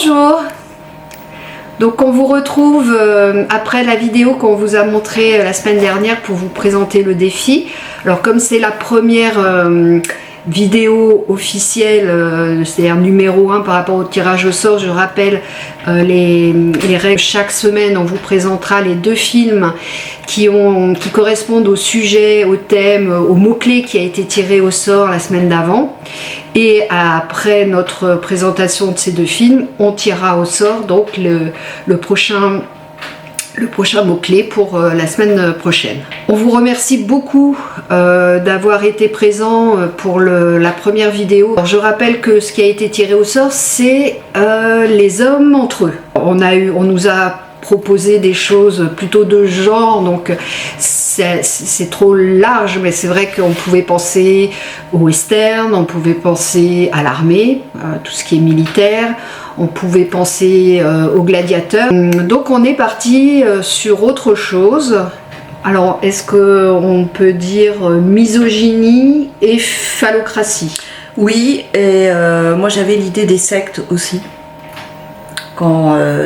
Bonjour. Donc on vous retrouve après la vidéo qu'on vous a montrée la semaine dernière pour vous présenter le défi. Alors comme c'est la première vidéo officielle, c'est-à-dire numéro 1 par rapport au tirage au sort, je rappelle les règles. Chaque semaine on vous présentera les 2 films qui correspondent au sujet, au thème, au mot-clé qui a été tiré au sort la semaine d'avant. Et après notre présentation de ces 2 films, on tirera au sort donc le prochain mot-clé pour la semaine prochaine. On vous remercie beaucoup d'avoir été présent pour la première vidéo. Alors, je rappelle que ce qui a été tiré au sort, c'est les hommes entre eux. On nous a proposé des choses plutôt de genre, donc c'est trop large, mais c'est vrai qu'on pouvait penser au western, on pouvait penser à l'armée, tout ce qui est militaire, on pouvait penser aux gladiateurs. Donc on est parti sur autre chose. Alors est-ce qu'on peut dire misogynie et phallocratie? Oui, et moi j'avais l'idée des sectes aussi.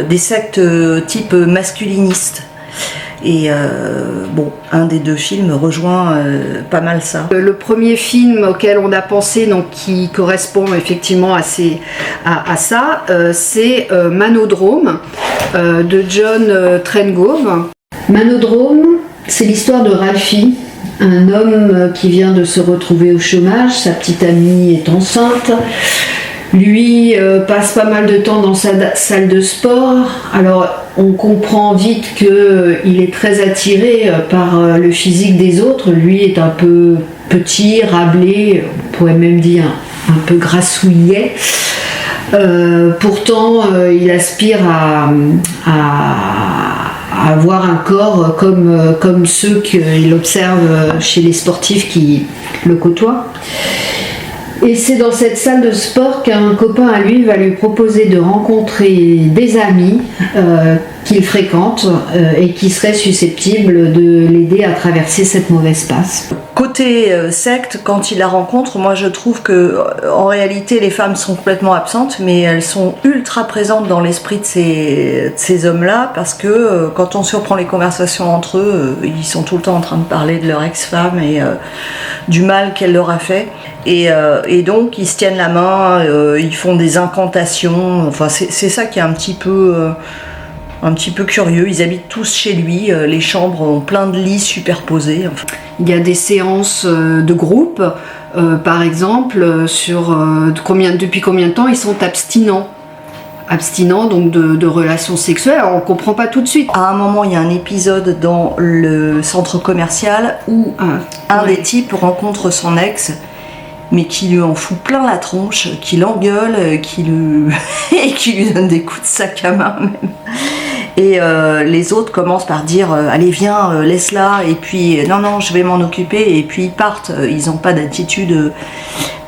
Des sectes type masculiniste. Et bon, un des 2 films rejoint pas mal ça. Le premier film auquel on a pensé, donc qui correspond effectivement à ça, c'est Manodrome de John Trengove. Manodrome, c'est l'histoire de Ralphie, un homme qui vient de se retrouver au chômage, sa petite amie est enceinte. Lui passe pas mal de temps dans sa salle de sport. Alors on comprend vite qu'il est très attiré par le physique des autres. Lui est un peu petit, râblé, on pourrait même dire un peu grassouillet. Pourtant il aspire à avoir un corps comme ceux qu'il observe chez les sportifs qui le côtoient. Et c'est dans cette salle de sport qu'un copain à lui va lui proposer de rencontrer des amis qu'il fréquente et qui seraient susceptibles de l'aider à traverser cette mauvaise passe. Côté secte, quand il la rencontre, moi je trouve que en réalité les femmes sont complètement absentes, mais elles sont ultra présentes dans l'esprit de ces hommes-là, parce que quand on surprend les conversations entre eux, ils sont tout le temps en train de parler de leur ex-femme et du mal qu'elle leur a fait. Et donc ils se tiennent la main, ils font des incantations, enfin c'est ça qui est un petit peu curieux. Ils habitent tous chez lui, les chambres ont plein de lits superposés. Enfin. Il y a des séances de groupe, par exemple, depuis combien de temps ils sont abstinents donc de relations sexuelles. Alors on comprend pas tout de suite. À un moment, il y a un épisode dans le centre commercial où un des types rencontre son ex, mais qui lui en fout plein la tronche, qui l'engueule, et qui lui donne des coups de sac à main même. Et les autres commencent par dire allez viens, laisse-la, et puis non je vais m'en occuper, et puis ils partent. Ils n'ont pas d'attitude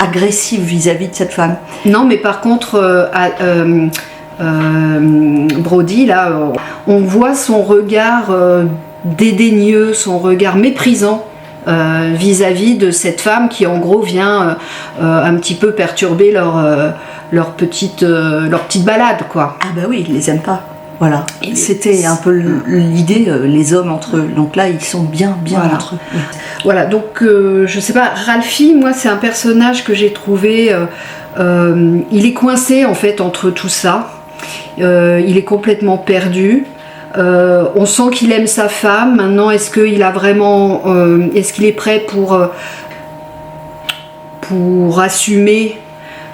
agressive vis-à-vis de cette femme. Non, mais par contre Brody là, on voit son regard dédaigneux, son regard méprisant vis-à-vis de cette femme qui en gros vient un petit peu perturber leur petite balade, quoi. Ah bah oui, ils les aiment pas. Voilà, c'était un peu l'idée, les hommes entre eux. Donc là, ils sont bien voilà. Entre eux. Oui. Voilà, donc je sais pas, Ralphie, moi c'est un personnage que j'ai trouvé, il est coincé en fait entre tout ça. Il est complètement perdu. On sent qu'il aime sa femme. Maintenant, est-ce qu'il est prêt pour assumer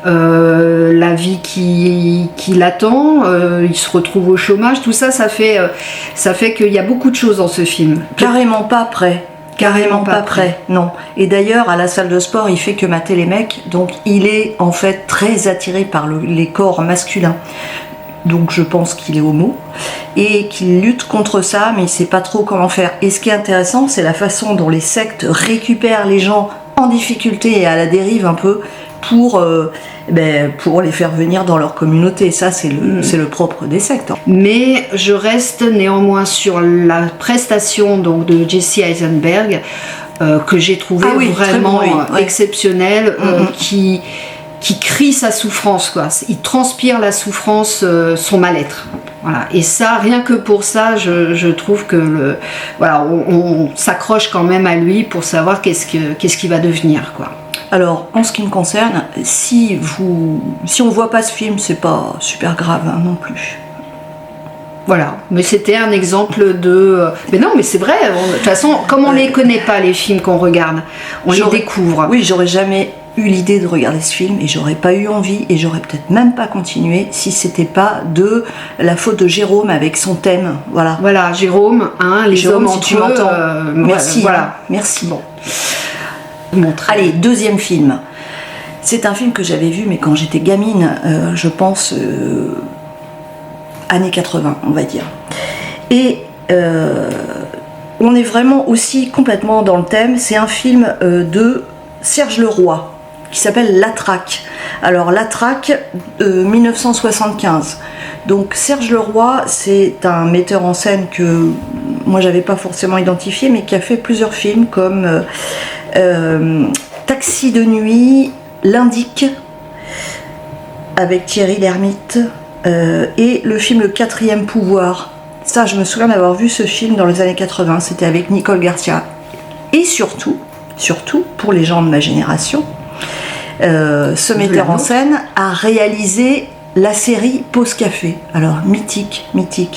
la vie qui l'attend, il se retrouve au chômage, tout ça, ça fait qu'il y a beaucoup de choses dans ce film. Carrément pas prêt. Carrément pas prêt, non. Et d'ailleurs, à la salle de sport, il fait que mater les mecs, donc il est en fait très attiré par les corps masculins. Donc je pense qu'il est homo et qu'il lutte contre ça, mais il sait pas trop comment faire. Et ce qui est intéressant, c'est la façon dont les sectes récupèrent les gens en difficulté et à la dérive un peu pour les faire venir dans leur communauté. Ça, c'est le propre des sectes. Mais je reste néanmoins sur la prestation donc, de Jesse Eisenberg, que j'ai trouvé vraiment exceptionnelle, qui crie sa souffrance, quoi. Il transpire la souffrance, son mal-être. Voilà. Et ça, rien que pour ça, je trouve que on s'accroche quand même à lui pour savoir qu'est-ce qu'il va devenir, quoi. Alors, en ce qui me concerne, si on voit pas ce film, c'est pas super grave hein, non plus. Voilà, mais c'était un exemple de... Mais non, mais c'est vrai, de toute façon, comme on les connaît pas, les films qu'on regarde, on les découvre. Oui, j'aurais jamais eu l'idée de regarder ce film et j'aurais pas eu envie et j'aurais peut-être même pas continué si c'était pas de la faute de Jérôme avec son thème, voilà. Voilà, Jérôme, hein, les Jérôme, hommes si entre tu eux, m'entends. Merci, voilà. hein, merci. Bon. Allez, deuxième film. C'est un film que j'avais vu, mais quand j'étais gamine, je pense... années 80, on va dire. Et on est vraiment aussi complètement dans le thème. C'est un film de Serge Leroy qui s'appelle La Traque. Alors La Traque, 1975. Donc Serge Leroy, c'est un metteur en scène que moi j'avais pas forcément identifié, mais qui a fait plusieurs films comme Taxi de nuit, L'Indique avec Thierry Lhermitte. Et le film Le Quatrième Pouvoir. Ça, je me souviens d'avoir vu ce film dans les années 80. C'était avec Nicole Garcia. Et surtout, pour les gens de ma génération, ce metteur en scène a réalisé la série Pause Café. Alors, mythique,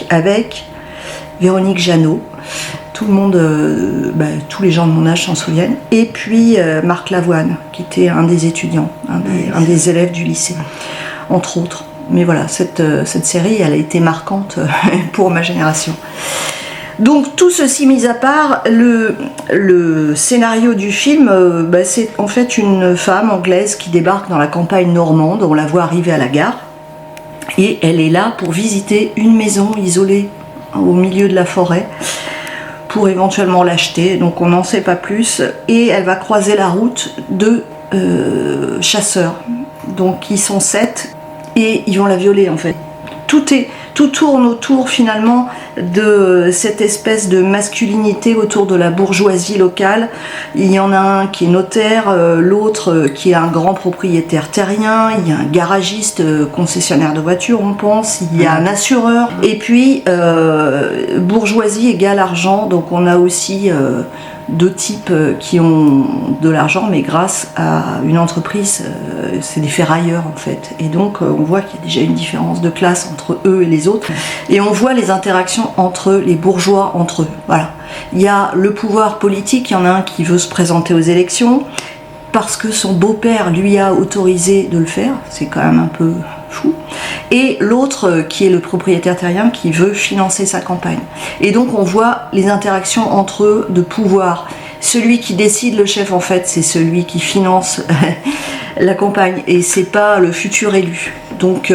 avec Véronique Jeannot. Tout le monde, tous les gens de mon âge s'en souviennent. Et puis Marc Lavoine, qui était un des étudiants, un des élèves du lycée, entre autres. Mais voilà, cette série, elle a été marquante pour ma génération. Donc tout ceci mis à part, le scénario du film, c'est en fait une femme anglaise qui débarque dans la campagne normande, on la voit arriver à la gare, et elle est là pour visiter une maison isolée au milieu de la forêt, pour éventuellement l'acheter, donc on n'en sait pas plus, et elle va croiser la route de chasseurs, donc ils sont 7, et ils vont la violer en fait. Tout tourne autour finalement de cette espèce de masculinité autour de la bourgeoisie locale. Il y en a un qui est notaire, l'autre qui est un grand propriétaire terrien, il y a un garagiste, concessionnaire de voitures on pense, il y a un assureur, et puis bourgeoisie égale argent, donc on a aussi deux types qui ont de l'argent mais grâce à une entreprise, c'est des ferrailleurs en fait, et donc on voit qu'il y a déjà une différence de classe entre eux et les autres, et on voit les interactions entre les bourgeois entre eux. Voilà, il y a le pouvoir politique, il y en a un qui veut se présenter aux élections parce que son beau-père lui a autorisé de le faire, c'est quand même un peu fou, et l'autre qui est le propriétaire terrien qui veut financer sa campagne. Et donc on voit les interactions entre eux de pouvoir. Celui qui décide, le chef en fait, c'est celui qui finance la campagne et c'est pas le futur élu. Donc,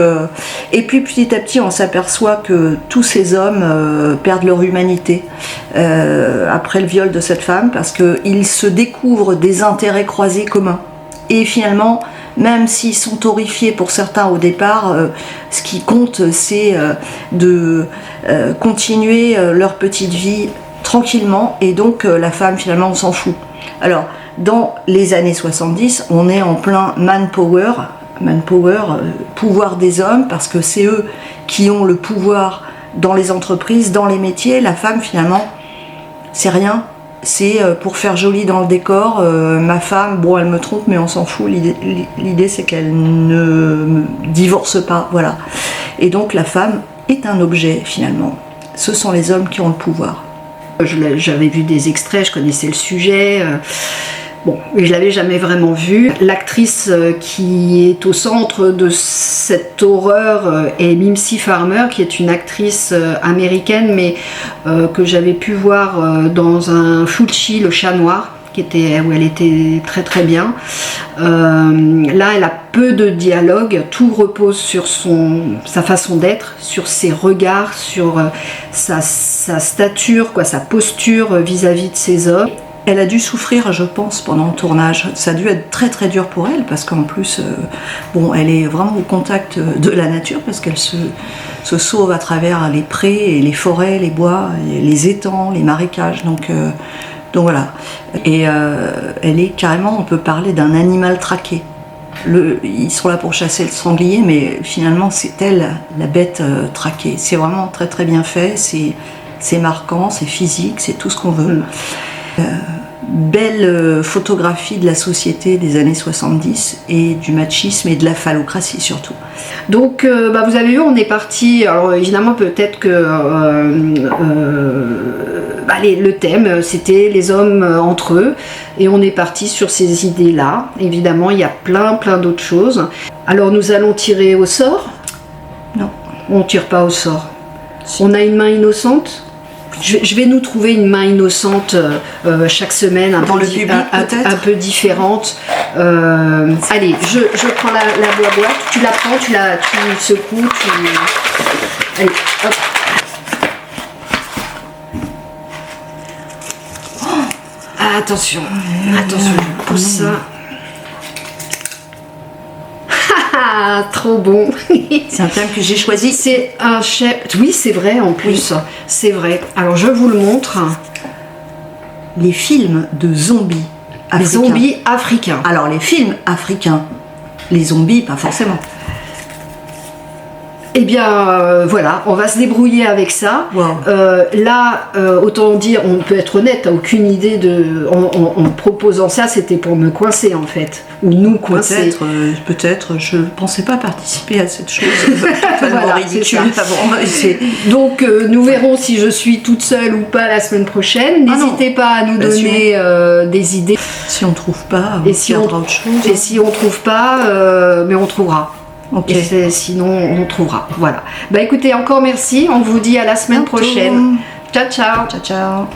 et puis petit à petit on s'aperçoit que tous ces hommes perdent leur humanité après le viol de cette femme, parce qu'ils se découvrent des intérêts croisés communs. Et finalement, même s'ils sont horrifiés pour certains au départ, ce qui compte c'est de continuer leur petite vie tranquillement, et donc la femme finalement on s'en fout. Alors dans les années 70, on est en plein manpower, pouvoir des hommes, parce que c'est eux qui ont le pouvoir dans les entreprises, dans les métiers. La femme finalement c'est rien, c'est pour faire joli dans le décor. Ma femme, bon elle me trompe mais on s'en fout, l'idée c'est qu'elle ne divorce pas, voilà. Et donc la femme est un objet finalement, ce sont les hommes qui ont le pouvoir. J'avais vu des extraits, je connaissais le sujet, bon, mais je l'avais jamais vraiment vu. L'actrice qui est au centre de cette horreur est Mimsy Farmer, qui est une actrice américaine, mais que j'avais pu voir dans un Fulci, Le Chat Noir, où elle était très très bien. Là, elle a peu de dialogue, tout repose sur sa façon d'être, sur ses regards, sur sa stature, sa posture vis-à-vis de ses hommes. Elle a dû souffrir, je pense, pendant le tournage. Ça a dû être très très dur pour elle, parce qu'en plus, elle est vraiment au contact de la nature, parce qu'elle se sauve à travers les prés, et les forêts, les bois, les étangs, les marécages. Donc voilà. Et elle est carrément, on peut parler d'un animal traqué. ils sont là pour chasser le sanglier, mais finalement c'est elle la bête traquée. C'est vraiment très très bien fait, c'est marquant, c'est physique, c'est tout ce qu'on veut. Belle photographie de la société des années 70 et du machisme et de la phallocratie surtout. Donc vous avez vu, on est parti, alors évidemment peut-être que le thème c'était les hommes entre eux et on est parti sur ces idées-là. Évidemment il y a plein d'autres choses. Alors nous allons tirer au sort? Non. On tire pas au sort. Si. On a une main innocente? Je vais nous trouver une main innocente chaque semaine, un peu différente. Allez, je prends la boîte, tu la prends, tu secoues, Allez, hop. Oh, attention, je pousse ça. Ah, trop bon. C'est un thème que j'ai choisi. C'est un chef. Oui, c'est vrai en plus. Oui. C'est vrai. Alors je vous le montre. Les films de zombies africains. Les zombies africains. Alors les films africains. Les zombies, pas forcément. Eh bien, voilà, on va se débrouiller avec ça. Wow. Là, autant dire, on peut être honnête, t'as aucune idée de... En proposant ça, c'était pour me coincer, en fait. Ou nous coincer. Peut-être, je pensais pas participer à cette chose. Voilà, ridicule. Donc, nous verrons si je suis toute seule ou pas la semaine prochaine. N'hésitez pas à nous donner des idées. Si on trouve pas, on regardera autre chose. Et si on trouve pas, mais on trouvera. Okay. Et sinon on trouvera. Voilà. Écoutez, encore merci. On vous dit à la semaine prochaine. Ciao, ciao. Ciao, ciao.